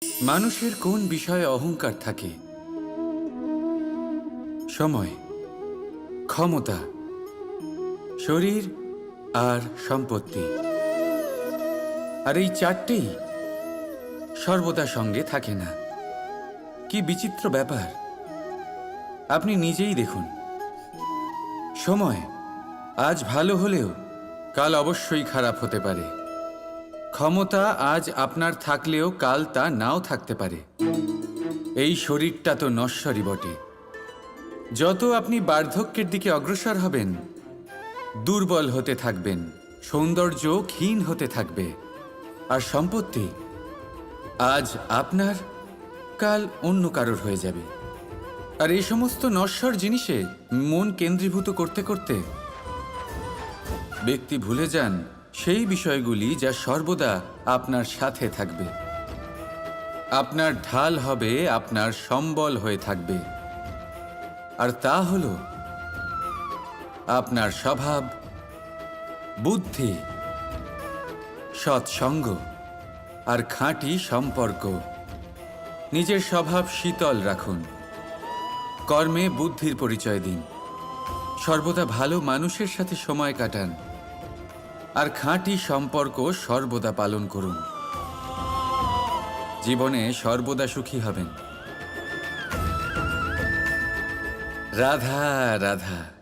মানুষের কোন বিষয়ে অহংকার থাকে? সময়, ক্ষমতা, শরীর আর সম্পত্তি। আর এই চারটেই সর্বদা সঙ্গে থাকে না। কি বিচিত্র ব্যাপার! আপনি নিজেই দেখুন। সময় আজ ভালো হলেও কাল অবশ্যই খারাপ হতে পারে। ক্ষমতা আজ আপনার থাকলেও কাল তা নাও থাকতে পারে। এই শরীরটা তো নশ্বরই বটে। যত আপনি বার্ধক্যের দিকে অগ্রসর হবেন, দুর্বল হতে থাকবেন, সৌন্দর্য ক্ষীণ হতে থাকবে। আর সম্পত্তি আজ আপনার, কাল অন্য কারোর হয়ে যাবে। আর এই সমস্ত নশ্বর জিনিসে মন কেন্দ্রীভূত করতে করতে ব্যক্তি ভুলে যান সেই বিষয়গুলি যা সর্বদা আপনার সাথে থাকবে, আপনার ঢাল হবে, আপনার সম্বল হয়ে থাকবে। আর তা হলো আপনার স্বভাব, বুদ্ধি, সৎসঙ্গ আর খাঁটি সম্পর্ক। নিজের স্বভাব শীতল রাখুন, কর্মে বুদ্ধির পরিচয় দিন, সর্বদা ভালো মানুষের সাথে সময় কাটান, আর খাঁটি সম্পর্ক সর্বদা পালন করুন। জীবনে সর্বদা সুখী হবেন। রাধা রাধা।